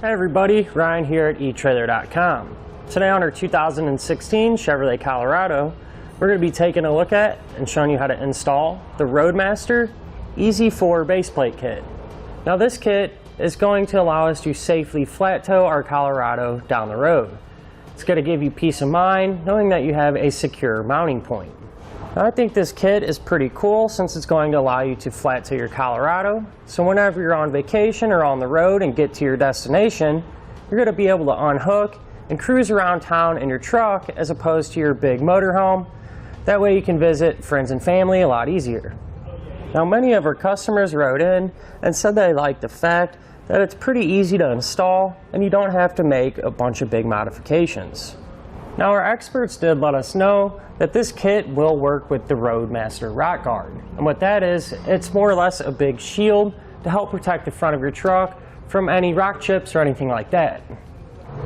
Hi everybody, Ryan here at etrailer.com. Today on our 2016 Chevrolet Colorado, we're going to be taking a look at and showing you how to install the Roadmaster EZ Four base plate kit. Now this kit is going to allow us to safely flat tow our Colorado down the road. It's going to give you peace of mind knowing that you have a secure mounting point. Now, I think this kit is pretty cool since it's going to allow you to flat tow your Colorado. So whenever you're on vacation or on the road and get to your destination, you're going to be able to unhook and cruise around town in your truck as opposed to your big motorhome. That way you can visit friends and family a lot easier. Now many of our customers wrote in and said they liked the fact that it's pretty easy to install and you don't have to make a bunch of big modifications. Now our experts did let us know that this kit will work with the Roadmaster Rock Guard. And what that is, it's more or less a big shield to help protect the front of your truck from any rock chips or anything like that.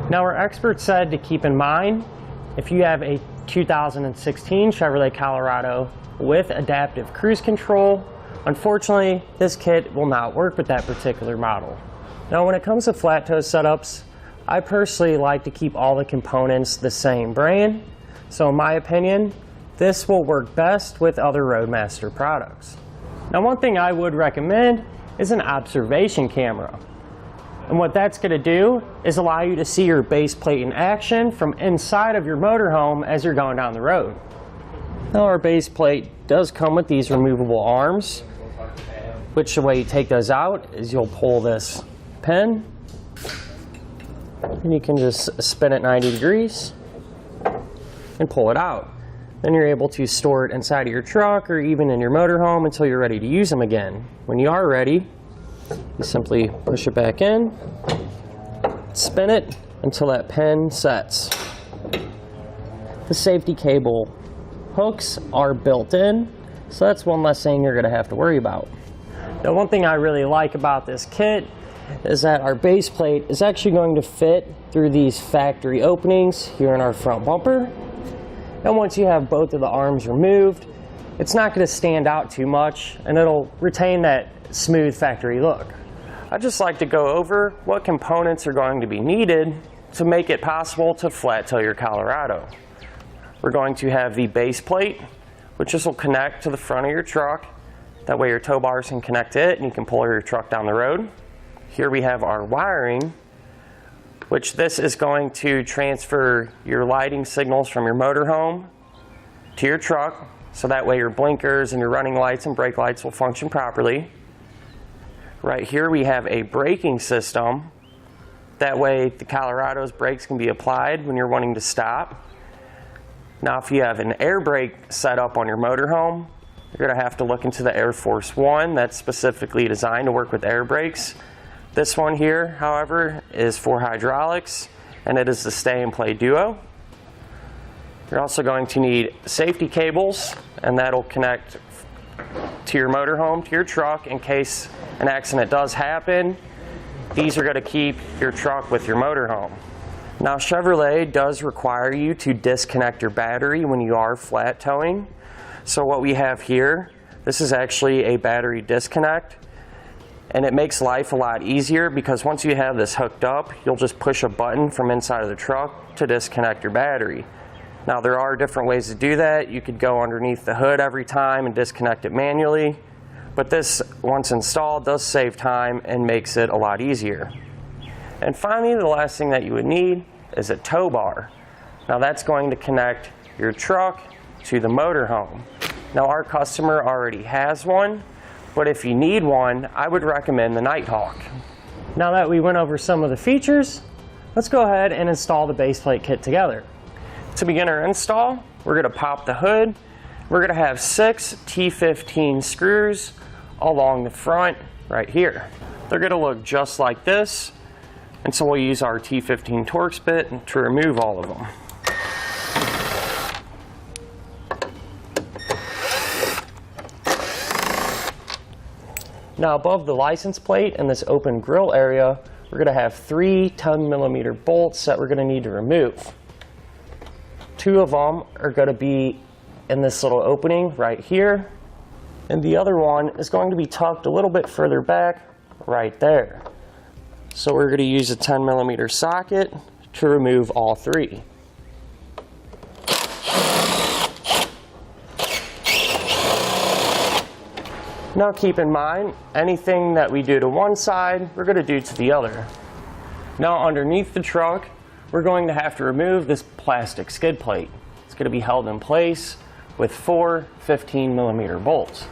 Now our experts said to keep in mind, if you have a 2016 Chevrolet Colorado with adaptive cruise control, unfortunately this kit will not work with that particular model. Now when it comes to flat tow setups, I personally like to keep all the components the same brand, so in my opinion, this will work best with other Roadmaster products. Now one thing I would recommend is an observation camera. And what that's going to do is allow you to see your base plate in action from inside of your motorhome as you're going down the road. Now our base plate does come with these removable arms, which the way you take those out is you'll pull this pin and you can just spin it 90 degrees and pull it out. Then you're able to store it inside of your truck or even in your motorhome until you're ready to use them again. When you are ready, you simply push it back in, spin it until that pin sets. The safety cable hooks are built in, so that's one less thing you're going to have to worry about. Now one thing I really like about this kit is that our base plate is actually going to fit through these factory openings here in our front bumper. And once you have both of the arms removed, it's not going to stand out too much and it'll retain that smooth factory look. I'd just like to go over what components are going to be needed to make it possible to flat tow your Colorado. We're going to have the base plate, which this will connect to the front of your truck. That way your tow bars can connect to it and you can pull your truck down the road. Here we have our wiring, which this is going to transfer your lighting signals from your motorhome to your truck, so that way your blinkers and your running lights and brake lights will function properly. Right here we have a braking system. That way the Colorado's brakes can be applied when you're wanting to stop. Now if you have an air brake set up on your motorhome, you're going to have to look into the Air Force One that's specifically designed to work with air brakes. This one here, however, is for hydraulics, and it is the Stay and Play Duo. You're also going to need safety cables, and that'll connect to your motorhome, to your truck, in case an accident does happen. These are going to keep your truck with your motorhome. Now Chevrolet does require you to disconnect your battery when you are flat towing. So what we have here, this is actually a battery disconnect. And it makes life a lot easier because once you have this hooked up, you'll just push a button from inside of the truck to disconnect your battery. Now there are different ways to do that. You could go underneath the hood every time and disconnect it manually. But this, once installed, does save time and makes it a lot easier. And finally, the last thing that you would need is a tow bar. Now that's going to connect your truck to the motorhome. Now our customer already has one, but if you need one, I would recommend the Nighthawk. Now that we went over some of the features, let's go ahead and install the base plate kit together. To begin our install, we're going to pop the hood. We're going to have 6 T15 screws along the front right here. They're going to look just like this, and so we'll use our T15 Torx bit to remove all of them. Now above the license plate in this open grill area, we're going to have 3 10mm bolts that we're going to need to remove. 2 of them are going to be in this little opening right here, and the other one is going to be tucked a little bit further back right there. So we're going to use a 10mm socket to remove all three. Now keep in mind, anything that we do to one side, we're going to do to the other. Now underneath the truck, we're going to have to remove this plastic skid plate. It's going to be held in place with 4 15mm bolts.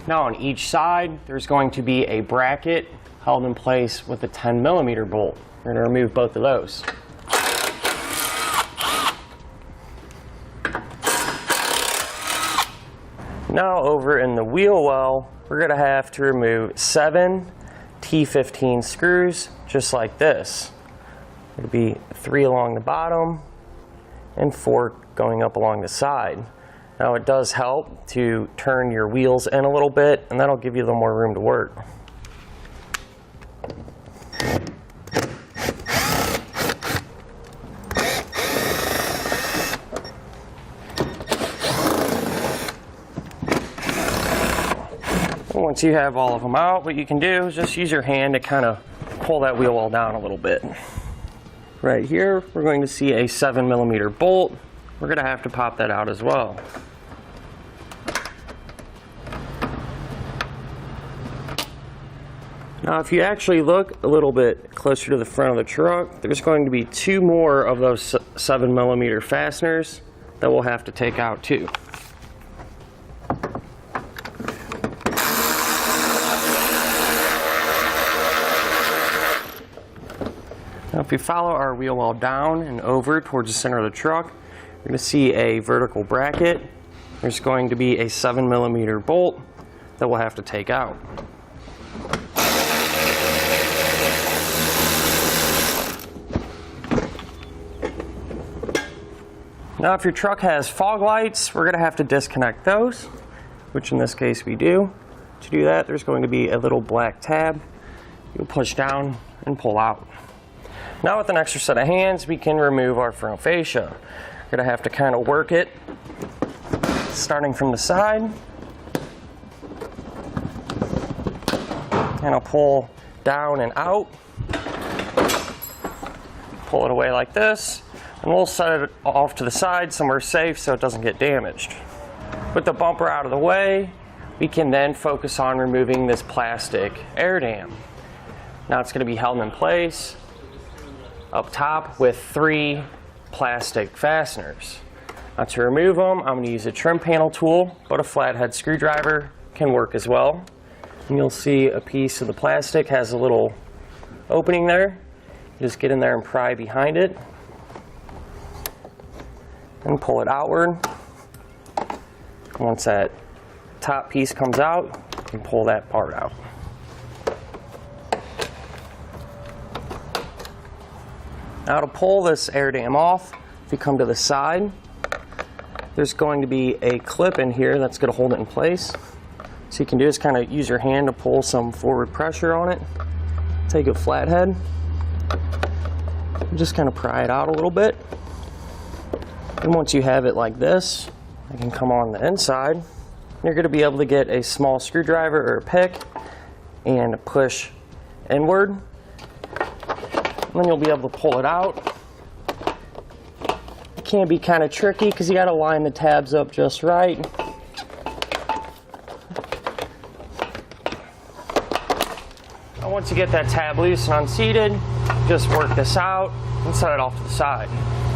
Now on each side, there's going to be a bracket held in place with a 10mm bolt. We're going to remove both of those. Now over in the wheel well, we're going to have to remove 7 T15 screws, just like this. It'll be 3 along the bottom and 4 going up along the side. Now it does help to turn your wheels in a little bit, and that'll give you a little more room to work. Once you have all of them out, what you can do is just use your hand to kind of pull that wheel well down a little bit. Right here, we're going to see a 7mm bolt. We're going to have to pop that out as well. Now if you actually look a little bit closer to the front of the truck, there's going to be 2 more of those 7mm fasteners that we'll have to take out too. Now if you follow our wheel well down and over towards the center of the truck, you're going to see a vertical bracket. There's going to be a 7mm bolt that we'll have to take out. Now if your truck has fog lights, we're going to have to disconnect those, which in this case we do. To do that, there's going to be a little black tab. You'll push down and pull out. Now with an extra set of hands, we can remove our front fascia. We're going to have to kind of work it, starting from the side. And I'll pull down and out. Pull it away like this. And we'll set it off to the side somewhere safe so it doesn't get damaged. With the bumper out of the way, we can then focus on removing this plastic air dam. Now it's going to be held in place up top with 3 plastic fasteners. Now to remove them, I'm going to use a trim panel tool, but a flathead screwdriver can work as well. And you'll see a piece of the plastic has a little opening there. You just get in there and pry behind it and pull it outward. Once that top piece comes out, you can pull that part out. Now to pull this air dam off, if you come to the side, there's going to be a clip in here that's going to hold it in place. So you can do is kind of use your hand to pull some forward pressure on it. Take a flathead, and just kind of pry it out a little bit. And once you have it like this, it can come on the inside. You're going to be able to get a small screwdriver or a pick and push inward. And then you'll be able to pull it out. It can be kind of tricky because you got to line the tabs up just right. Now once you get that tab loose and unseated, just work this out and set it off to the side.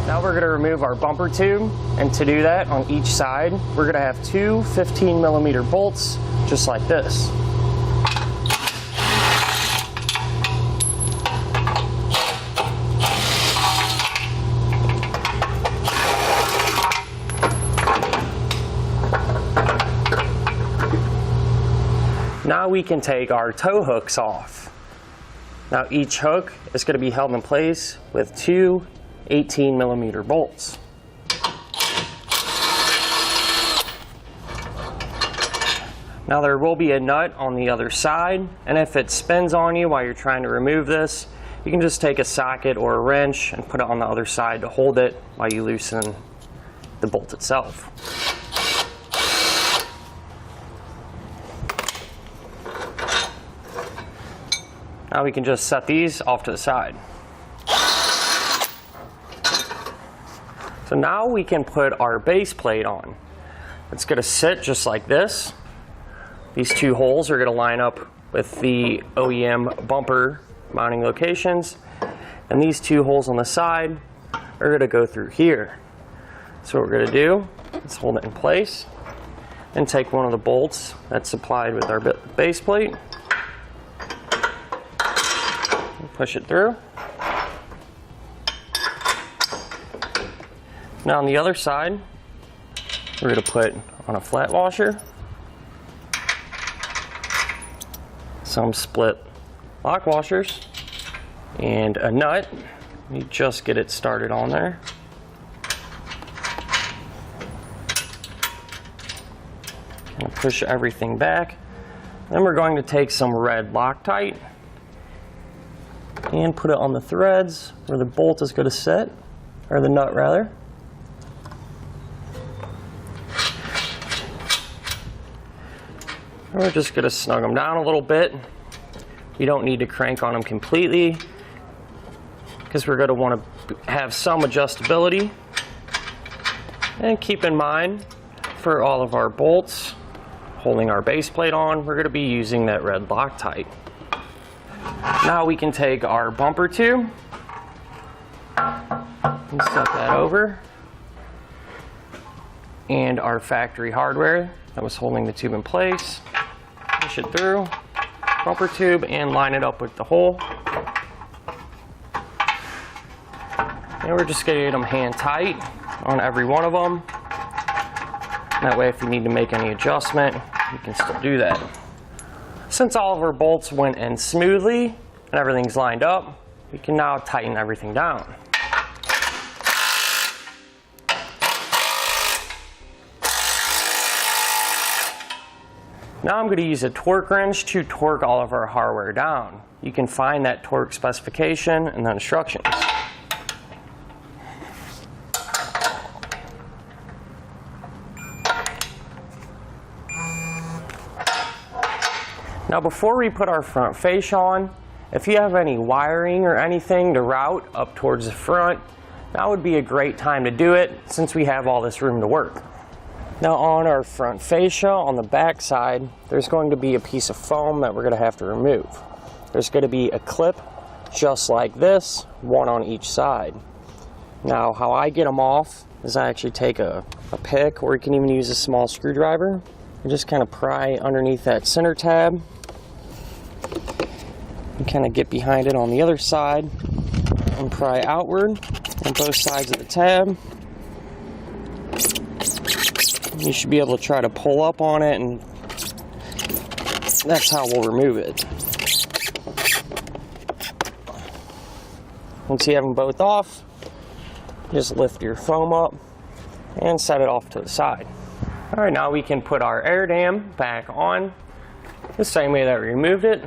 Now we're going to remove our bumper tube, and to do that on each side, we're going to have 2 15mm bolts just like this. Now we can take our tow hooks off. Now each hook is going to be held in place with 2 18mm bolts. Now there will be a nut on the other side, and if it spins on you while you're trying to remove this, you can just take a socket or a wrench and put it on the other side to hold it while you loosen the bolt itself. Now we can just set these off to the side. So now we can put our base plate on. It's going to sit just like this. These two holes are going to line up with the OEM bumper mounting locations, and these two holes on the side are going to go through here. So what we're going to do is hold it in place and take one of the bolts that's supplied with our base plate and push it through. Now on the other side, we're going to put on a flat washer some split lock washers and a nut. You just get it started on there. And push everything back. Then we're going to take some red Loctite and put it on the threads where the bolt is going to sit, or the nut rather. We're just going to snug them down a little bit. You don't need to crank on them completely because we're going to want to have some adjustability. And keep in mind, for all of our bolts holding our base plate on, we're going to be using that red Loctite. Now we can take our bumper tube and set that over, and our factory hardware that was holding the tube in place. Push it through, bumper tube, and line it up with the hole. And we're just going to get them hand tight on every one of them. That way if you need to make any adjustment, you can still do that. Since all of our bolts went in smoothly and everything's lined up, we can now tighten everything down. Now I'm going to use a torque wrench to torque all of our hardware down. You can find that torque specification in the instructions. Now before we put our front fascia on, if you have any wiring or anything to route up towards the front, that would be a great time to do it since we have all this room to work. Now on our front fascia, on the back side, there's going to be a piece of foam that we're going to have to remove. There's going to be a clip just like this, one on each side. Now how I get them off is I actually take a pick, or you can even use a small screwdriver, and just kind of pry underneath that center tab and kind of get behind it on the other side and pry outward on both sides of the tab. You should be able to try to pull up on it, and that's how we'll remove it. Once you have them both off, just lift your foam up and set it off to the side. Alright, now we can put our air dam back on the same way that we removed it.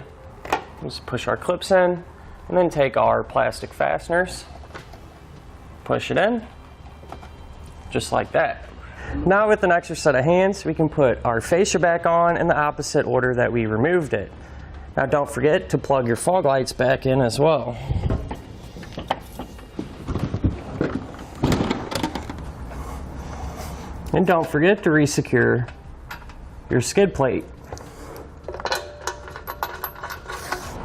Just push our clips in and then take our plastic fasteners, push it in, just like that. Now with an extra set of hands, we can put our fascia back on in the opposite order that we removed it. Now don't forget to plug your fog lights back in as well. And don't forget to resecure your skid plate.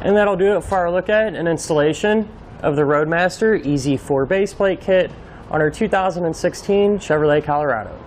And that'll do it for our look at and installation of the Roadmaster EZ Four base plate kit on our 2016 Chevrolet Colorado.